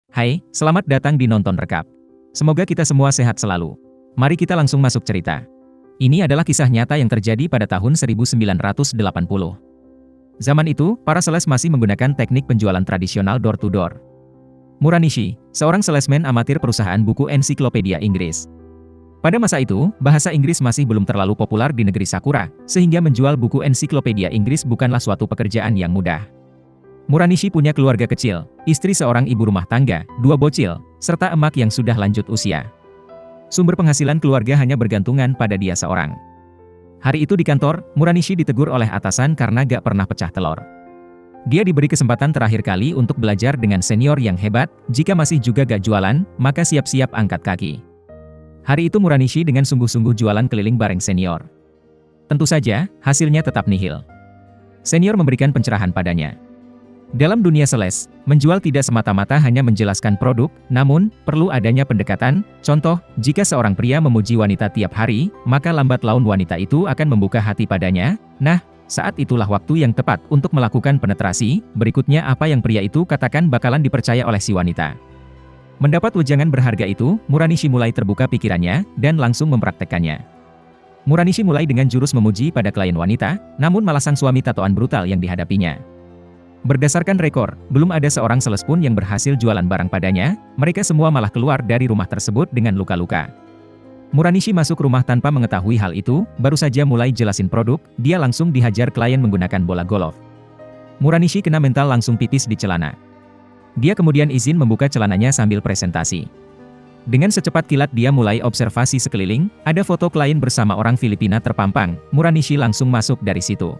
Hai, selamat datang di Nonton Rekap. Semoga kita semua sehat selalu. Mari kita langsung masuk cerita. Ini adalah kisah nyata yang terjadi pada tahun 1980. Zaman itu, para sales masih menggunakan teknik penjualan tradisional door-to-door. Muranishi, seorang salesman amatir perusahaan buku ensiklopedia Inggris. Pada masa itu, bahasa Inggris masih belum terlalu populer di negeri Sakura, sehingga menjual buku ensiklopedia Inggris bukanlah suatu pekerjaan yang mudah. Muranishi punya keluarga kecil, istri seorang ibu rumah tangga, 2 bocil, serta emak yang sudah lanjut usia. Sumber penghasilan keluarga hanya bergantungan pada dia seorang. Hari itu di kantor, Muranishi ditegur oleh atasan karena gak pernah pecah telur. Dia diberi kesempatan terakhir kali untuk belajar dengan senior yang hebat, jika masih juga gak jualan, maka siap-siap angkat kaki. Hari itu Muranishi dengan sungguh-sungguh jualan keliling bareng senior. Tentu saja, hasilnya tetap nihil. Senior memberikan pencerahan padanya. Dalam dunia sales, menjual tidak semata-mata hanya menjelaskan produk, namun, perlu adanya pendekatan. Contoh, jika seorang pria memuji wanita tiap hari, maka lambat laun wanita itu akan membuka hati padanya. Nah, saat itulah waktu yang tepat untuk melakukan penetrasi. Berikutnya apa yang pria itu katakan bakalan dipercaya oleh si wanita. Mendapat wejangan berharga itu, Muranishi mulai terbuka pikirannya, dan langsung mempraktekkannya. Muranishi mulai dengan jurus memuji pada klien wanita, namun malah sang suami tatoan brutal yang dihadapinya. Berdasarkan rekor, belum ada seorang sales pun yang berhasil jualan barang padanya, mereka semua malah keluar dari rumah tersebut dengan luka-luka. Muranishi masuk rumah tanpa mengetahui hal itu, baru saja mulai jelasin produk, dia langsung dihajar klien menggunakan bola golf. Muranishi kena mental langsung pipis di celana. Dia kemudian izin membuka celananya sambil presentasi. Dengan secepat kilat dia mulai observasi sekeliling, ada foto klien bersama orang Filipina terpampang, Muranishi langsung masuk dari situ.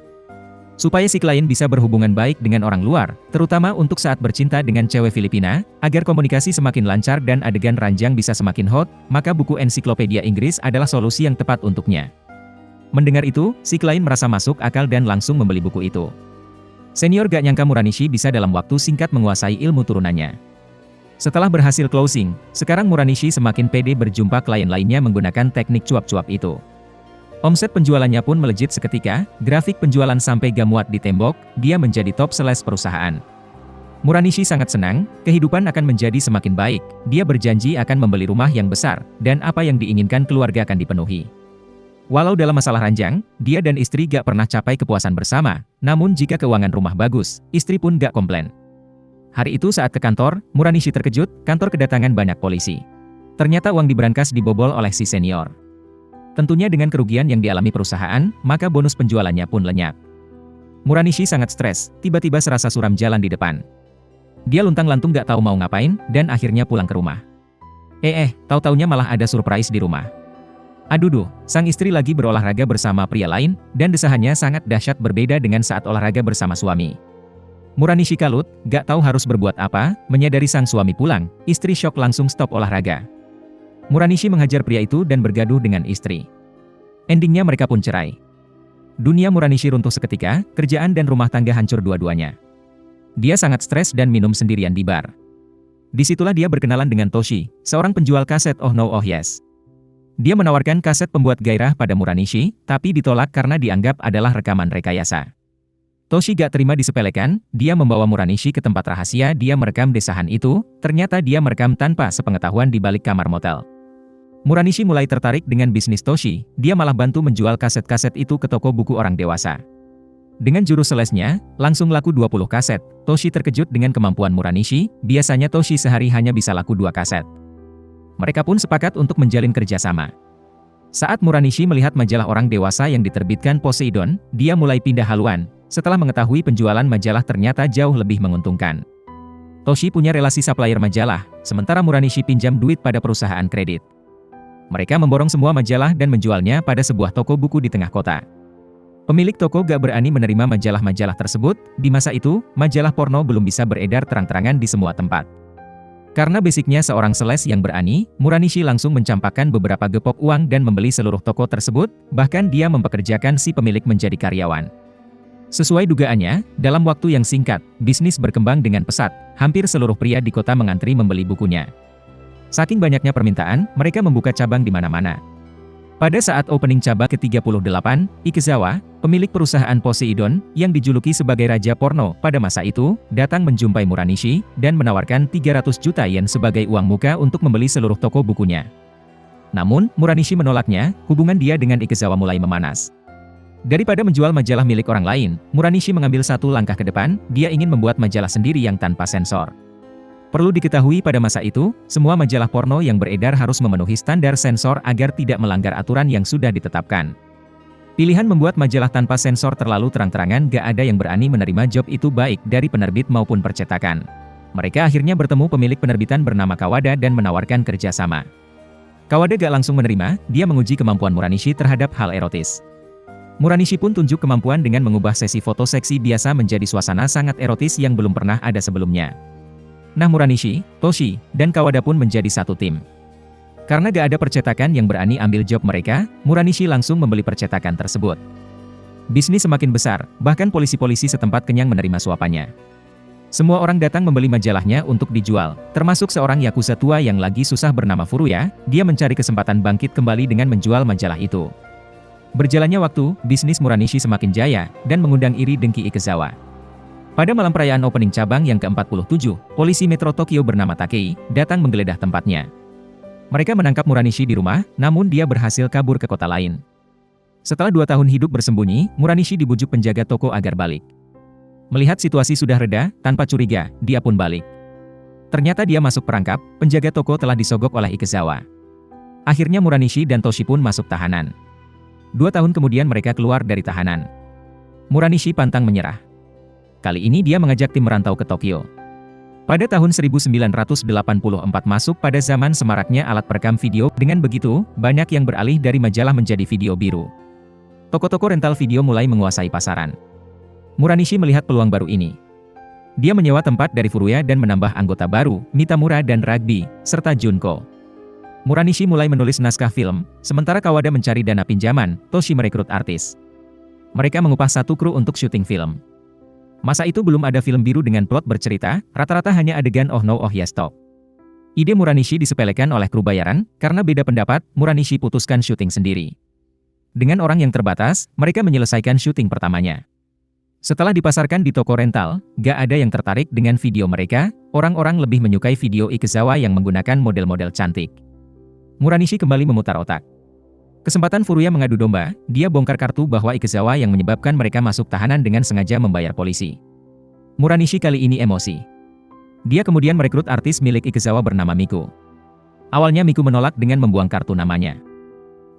Supaya si klien bisa berhubungan baik dengan orang luar, terutama untuk saat bercinta dengan cewek Filipina, agar komunikasi semakin lancar dan adegan ranjang bisa semakin hot, maka buku ensiklopedia Inggris adalah solusi yang tepat untuknya. Mendengar itu, si klien merasa masuk akal dan langsung membeli buku itu. Senior gak nyangka Muranishi bisa dalam waktu singkat menguasai ilmu turunannya. Setelah berhasil closing, sekarang Muranishi semakin pede berjumpa klien lainnya menggunakan teknik cuap-cuap itu. Omset penjualannya pun melejit seketika, grafik penjualan sampai gak muat di tembok, dia menjadi top sales perusahaan. Muranishi sangat senang, kehidupan akan menjadi semakin baik, dia berjanji akan membeli rumah yang besar, dan apa yang diinginkan keluarga akan dipenuhi. Walau dalam masalah ranjang, dia dan istri gak pernah capai kepuasan bersama, namun jika keuangan rumah bagus, istri pun gak komplain. Hari itu saat ke kantor, Muranishi terkejut, kantor kedatangan banyak polisi. Ternyata uang di brankas dibobol oleh si senior. Tentunya dengan kerugian yang dialami perusahaan, maka bonus penjualannya pun lenyap. Muranishi sangat stres, tiba-tiba serasa suram jalan di depan. Dia luntang-lantung gak tahu mau ngapain, dan akhirnya pulang ke rumah. Tahu-taunya malah ada surprise di rumah. Aduh, sang istri lagi berolahraga bersama pria lain, dan desahannya sangat dahsyat berbeda dengan saat olahraga bersama suami. Muranishi kalut, gak tahu harus berbuat apa, menyadari sang suami pulang, istri syok langsung stop olahraga. Muranishi menghajar pria itu dan bergaduh dengan istri. Endingnya mereka pun cerai. Dunia Muranishi runtuh seketika, kerjaan dan rumah tangga hancur dua-duanya. Dia sangat stres dan minum sendirian di bar. Disitulah dia berkenalan dengan Toshi, seorang penjual kaset Oh No Oh Yes. Dia menawarkan kaset pembuat gairah pada Muranishi, tapi ditolak karena dianggap adalah rekaman rekayasa. Toshi gak terima disepelekan, dia membawa Muranishi ke tempat rahasia dia merekam desahan itu, ternyata dia merekam tanpa sepengetahuan di balik kamar motel. Muranishi mulai tertarik dengan bisnis Toshi, dia malah bantu menjual kaset-kaset itu ke toko buku orang dewasa. Dengan jurus salesnya, langsung laku 20 kaset, Toshi terkejut dengan kemampuan Muranishi, biasanya Toshi sehari hanya bisa laku 2 kaset. Mereka pun sepakat untuk menjalin kerjasama. Saat Muranishi melihat majalah orang dewasa yang diterbitkan Poseidon, dia mulai pindah haluan, setelah mengetahui penjualan majalah ternyata jauh lebih menguntungkan. Toshi punya relasi supplier majalah, sementara Muranishi pinjam duit pada perusahaan kredit. Mereka memborong semua majalah dan menjualnya pada sebuah toko buku di tengah kota. Pemilik toko gak berani menerima majalah-majalah tersebut, di masa itu, majalah porno belum bisa beredar terang-terangan di semua tempat. Karena basicnya seorang sales yang berani, Muranishi langsung mencampakkan beberapa gepok uang dan membeli seluruh toko tersebut, bahkan dia mempekerjakan si pemilik menjadi karyawan. Sesuai dugaannya, dalam waktu yang singkat, bisnis berkembang dengan pesat, hampir seluruh pria di kota mengantri membeli bukunya. Saking banyaknya permintaan, mereka membuka cabang di mana-mana. Pada saat opening cabang ke-38, Ikezawa, pemilik perusahaan Poseidon, yang dijuluki sebagai Raja Porno pada masa itu, datang menjumpai Muranishi, dan menawarkan 300 juta yen sebagai uang muka untuk membeli seluruh toko bukunya. Namun, Muranishi menolaknya, hubungan dia dengan Ikezawa mulai memanas. Daripada menjual majalah milik orang lain, Muranishi mengambil satu langkah ke depan, dia ingin membuat majalah sendiri yang tanpa sensor. Perlu diketahui pada masa itu, semua majalah porno yang beredar harus memenuhi standar sensor agar tidak melanggar aturan yang sudah ditetapkan. Pilihan membuat majalah tanpa sensor terlalu terang-terangan, gak ada yang berani menerima job itu baik dari penerbit maupun percetakan. Mereka akhirnya bertemu pemilik penerbitan bernama Kawada dan menawarkan kerjasama. Kawada gak langsung menerima, dia menguji kemampuan Muranishi terhadap hal erotis. Muranishi pun tunjuk kemampuan dengan mengubah sesi foto seksi biasa menjadi suasana sangat erotis yang belum pernah ada sebelumnya. Nah, Muranishi, Toshi, dan Kawada pun menjadi satu tim. Karena gak ada percetakan yang berani ambil job mereka, Muranishi langsung membeli percetakan tersebut. Bisnis semakin besar, bahkan polisi-polisi setempat kenyang menerima suapannya. Semua orang datang membeli majalahnya untuk dijual, termasuk seorang yakuza tua yang lagi susah bernama Furuya. Dia mencari kesempatan bangkit kembali dengan menjual majalah itu. Berjalannya waktu, bisnis Muranishi semakin jaya, dan mengundang iri dengki Ikezawa. Pada malam perayaan opening cabang yang ke-47, polisi Metro Tokyo bernama Takei datang menggeledah tempatnya. Mereka menangkap Muranishi di rumah, namun dia berhasil kabur ke kota lain. Setelah 2 tahun hidup bersembunyi, Muranishi dibujuk penjaga toko agar balik. Melihat situasi sudah reda, tanpa curiga, dia pun balik. Ternyata dia masuk perangkap, penjaga toko telah disogok oleh Ikezawa. Akhirnya Muranishi dan Toshi pun masuk tahanan. 2 tahun kemudian mereka keluar dari tahanan. Muranishi pantang menyerah. Kali ini dia mengajak tim merantau ke Tokyo. Pada tahun 1984 masuk pada zaman semaraknya alat perekam video, dengan begitu, banyak yang beralih dari majalah menjadi video biru. Toko-toko rental video mulai menguasai pasaran. Muranishi melihat peluang baru ini. Dia menyewa tempat dari Furuya dan menambah anggota baru, Mitamura dan Rugby, serta Junko. Muranishi mulai menulis naskah film, sementara Kawada mencari dana pinjaman, Toshi merekrut artis. Mereka mengupah satu kru untuk syuting film. Masa itu belum ada film biru dengan plot bercerita, rata-rata hanya adegan oh no oh yes stop. Ide Muranishi disepelekan oleh kru bayaran, karena beda pendapat, Muranishi putuskan syuting sendiri. Dengan orang yang terbatas, mereka menyelesaikan syuting pertamanya. Setelah dipasarkan di toko rental, gak ada yang tertarik dengan video mereka, orang-orang lebih menyukai video Ikezawa yang menggunakan model-model cantik. Muranishi kembali memutar otak. Kesempatan Furuya mengadu domba, dia bongkar kartu bahwa Ikezawa yang menyebabkan mereka masuk tahanan dengan sengaja membayar polisi. Muranishi kali ini emosi. Dia kemudian merekrut artis milik Ikezawa bernama Miku. Awalnya Miku menolak dengan membuang kartu namanya.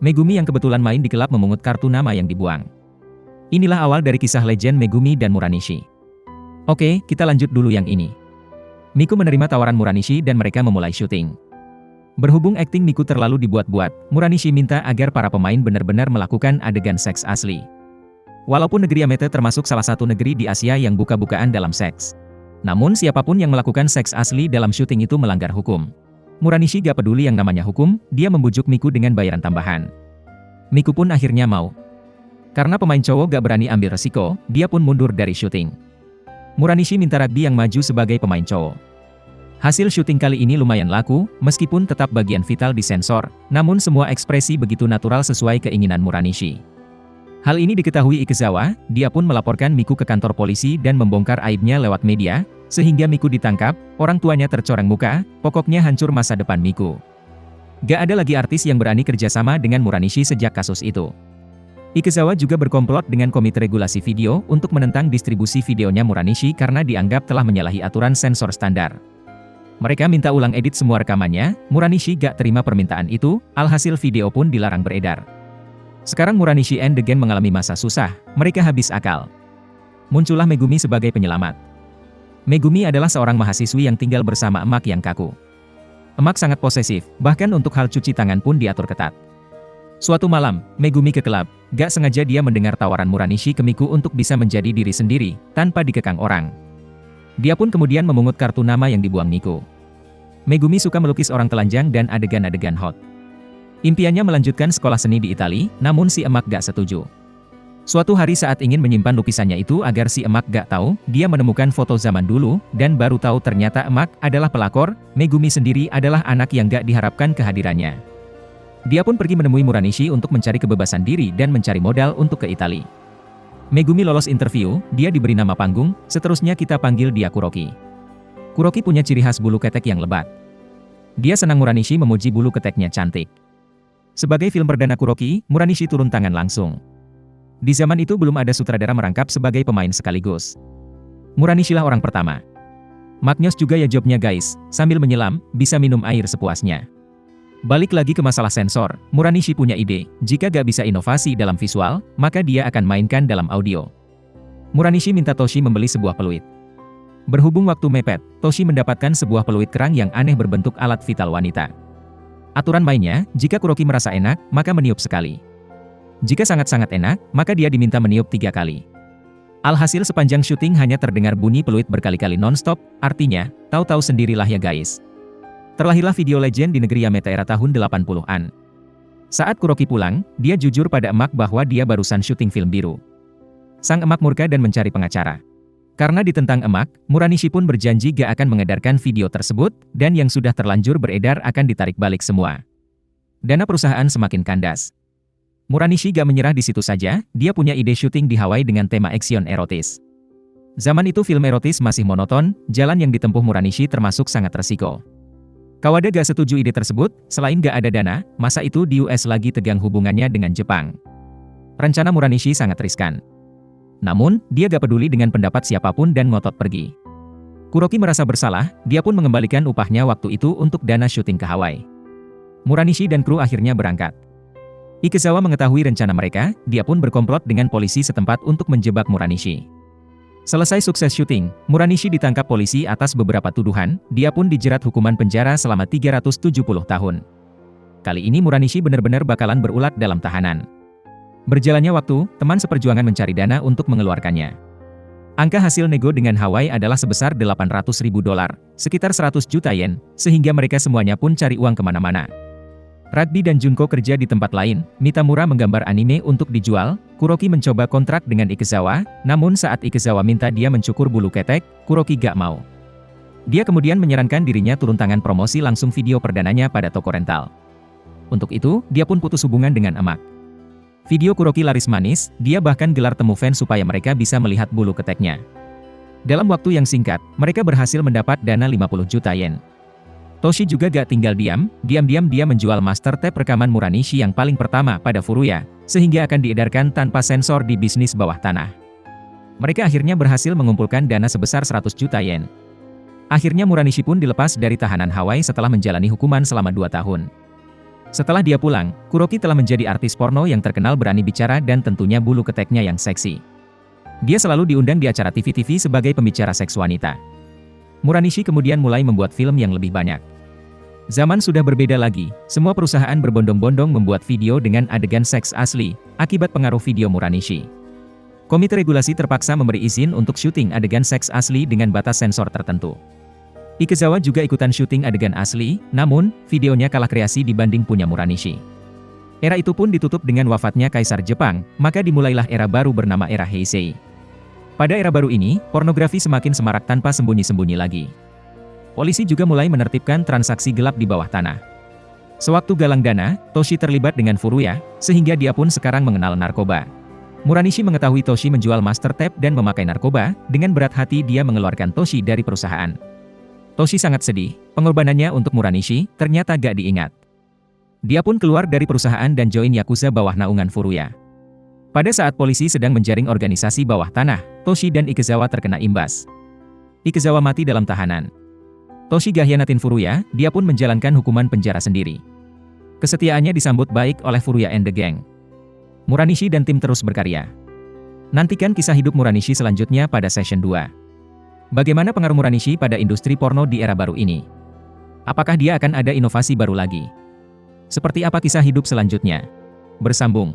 Megumi yang kebetulan main di klub memungut kartu nama yang dibuang. Inilah awal dari kisah legend Megumi dan Muranishi. Oke, kita lanjut dulu yang ini. Miku menerima tawaran Muranishi dan mereka memulai syuting. Berhubung akting Miku terlalu dibuat-buat, Muranishi minta agar para pemain benar-benar melakukan adegan seks asli. Walaupun negeri Amete termasuk salah satu negeri di Asia yang buka-bukaan dalam seks. Namun siapapun yang melakukan seks asli dalam syuting itu melanggar hukum. Muranishi gak peduli yang namanya hukum, dia membujuk Miku dengan bayaran tambahan. Miku pun akhirnya mau. Karena pemain cowok gak berani ambil resiko, dia pun mundur dari syuting. Muranishi minta Rugby yang maju sebagai pemain cowok. Hasil syuting kali ini lumayan laku, meskipun tetap bagian vital disensor, namun semua ekspresi begitu natural sesuai keinginan Muranishi. Hal ini diketahui Ikezawa, dia pun melaporkan Miku ke kantor polisi dan membongkar aibnya lewat media, sehingga Miku ditangkap, orang tuanya tercoreng muka, pokoknya hancur masa depan Miku. Gak ada lagi artis yang berani kerjasama dengan Muranishi sejak kasus itu. Ikezawa juga berkomplot dengan Komite Regulasi Video untuk menentang distribusi videonya Muranishi karena dianggap telah menyalahi aturan sensor standar. Mereka minta ulang edit semua rekamannya, Muranishi gak terima permintaan itu, alhasil video pun dilarang beredar. Sekarang Muranishi and the Gang mengalami masa susah, mereka habis akal. Muncullah Megumi sebagai penyelamat. Megumi adalah seorang mahasiswi yang tinggal bersama emak yang kaku. Emak sangat posesif, bahkan untuk hal cuci tangan pun diatur ketat. Suatu malam, Megumi ke klub, gak sengaja dia mendengar tawaran Muranishi ke Miku untuk bisa menjadi diri sendiri, tanpa dikekang orang. Dia pun kemudian memungut kartu nama yang dibuang Miku. Megumi suka melukis orang telanjang dan adegan-adegan hot. Impiannya melanjutkan sekolah seni di Italia, namun si emak gak setuju. Suatu hari saat ingin menyimpan lukisannya itu agar si emak gak tahu, dia menemukan foto zaman dulu, dan baru tahu ternyata emak adalah pelakor, Megumi sendiri adalah anak yang gak diharapkan kehadirannya. Dia pun pergi menemui Muranishi untuk mencari kebebasan diri dan mencari modal untuk ke Italia. Megumi lolos interview, dia diberi nama panggung, seterusnya kita panggil dia Kuroki. Kuroki punya ciri khas bulu ketek yang lebat. Dia senang Muranishi memuji bulu keteknya cantik. Sebagai film perdana Kuroki, Muranishi turun tangan langsung. Di zaman itu belum ada sutradara merangkap sebagai pemain sekaligus. Muranishi lah orang pertama. Maknyos juga ya jobnya guys, sambil menyelam, bisa minum air sepuasnya. Balik lagi ke masalah sensor, Muranishi punya ide, jika gak bisa inovasi dalam visual, maka dia akan mainkan dalam audio. Muranishi minta Toshi membeli sebuah peluit. Berhubung waktu mepet, Toshi mendapatkan sebuah peluit kerang yang aneh berbentuk alat vital wanita. Aturan mainnya, jika Kuroki merasa enak, maka meniup sekali. Jika sangat-sangat enak, maka dia diminta meniup 3 kali. Alhasil sepanjang syuting hanya terdengar bunyi peluit berkali-kali non-stop, artinya, tahu-tahu sendirilah ya guys. Terlahirlah video legend di negeri Yamete era tahun 80-an. Saat Kuroki pulang, dia jujur pada emak bahwa dia barusan syuting film biru. Sang emak murka dan mencari pengacara. Karena ditentang emak, Muranishi pun berjanji gak akan mengedarkan video tersebut, dan yang sudah terlanjur beredar akan ditarik balik semua. Dana perusahaan semakin kandas. Muranishi gak menyerah di situ saja, dia punya ide syuting di Hawaii dengan tema action erotis. Zaman itu film erotis masih monoton, jalan yang ditempuh Muranishi termasuk sangat resiko. Kawada gak setuju ide tersebut, selain gak ada dana, masa itu di US lagi tegang hubungannya dengan Jepang. Rencana Muranishi sangat riskan. Namun, dia gak peduli dengan pendapat siapapun dan ngotot pergi. Kuroki merasa bersalah, dia pun mengembalikan upahnya waktu itu untuk dana syuting ke Hawaii. Muranishi dan kru akhirnya berangkat. Ikezawa mengetahui rencana mereka, dia pun berkomplot dengan polisi setempat untuk menjebak Muranishi. Selesai sukses syuting, Muranishi ditangkap polisi atas beberapa tuduhan, dia pun dijerat hukuman penjara selama 370 tahun. Kali ini Muranishi benar-benar bakalan berulat dalam tahanan. Berjalannya waktu, teman seperjuangan mencari dana untuk mengeluarkannya. Angka hasil nego dengan Hawaii adalah sebesar $800.000, sekitar 100 juta yen, sehingga mereka semuanya pun cari uang kemana-mana. Ragbi dan Junko kerja di tempat lain, Mitamura menggambar anime untuk dijual, Kuroki mencoba kontrak dengan Ikezawa, namun saat Ikezawa minta dia mencukur bulu ketek, Kuroki gak mau. Dia kemudian menyarankan dirinya turun tangan promosi langsung video perdananya pada toko rental. Untuk itu, dia pun putus hubungan dengan emak. Video Kuroki laris manis, dia bahkan gelar temu fans supaya mereka bisa melihat bulu keteknya. Dalam waktu yang singkat, mereka berhasil mendapat dana 50 juta yen. Toshi juga gak tinggal diam-diam dia menjual master tape rekaman Muranishi yang paling pertama pada Furuya, sehingga akan diedarkan tanpa sensor di bisnis bawah tanah. Mereka akhirnya berhasil mengumpulkan dana sebesar 100 juta yen. Akhirnya Muranishi pun dilepas dari tahanan Hawaii setelah menjalani hukuman selama 2 tahun. Setelah dia pulang, Kuroki telah menjadi artis porno yang terkenal berani bicara dan tentunya bulu keteknya yang seksi. Dia selalu diundang di acara TV-TV sebagai pembicara seks wanita. Muranishi kemudian mulai membuat film yang lebih banyak. Zaman sudah berbeda lagi, semua perusahaan berbondong-bondong membuat video dengan adegan seks asli, akibat pengaruh video Muranishi. Komite regulasi terpaksa memberi izin untuk syuting adegan seks asli dengan batas sensor tertentu. Ikezawa juga ikutan syuting adegan asli, namun, videonya kalah kreasi dibanding punya Muranishi. Era itu pun ditutup dengan wafatnya Kaisar Jepang, maka dimulailah era baru bernama era Heisei. Pada era baru ini, pornografi semakin semarak tanpa sembunyi-sembunyi lagi. Polisi juga mulai menertibkan transaksi gelap di bawah tanah. Sewaktu galang dana, Toshi terlibat dengan Furuya, sehingga dia pun sekarang mengenal narkoba. Muranishi mengetahui Toshi menjual master tape dan memakai narkoba, dengan berat hati dia mengeluarkan Toshi dari perusahaan. Toshi sangat sedih, pengorbanannya untuk Muranishi ternyata gak diingat. Dia pun keluar dari perusahaan dan join Yakuza bawah naungan Furuya. Pada saat polisi sedang menjaring organisasi bawah tanah, Toshi dan Ikezawa terkena imbas. Ikezawa mati dalam tahanan. Toshi gak hianatin Furuya, dia pun menjalankan hukuman penjara sendiri. Kesetiaannya disambut baik oleh Furuya and the Gang. Muranishi dan tim terus berkarya. Nantikan kisah hidup Muranishi selanjutnya pada session 2. Bagaimana pengaruh Muranishi pada industri porno di era baru ini? Apakah dia akan ada inovasi baru lagi? Seperti apa kisah hidup selanjutnya? Bersambung.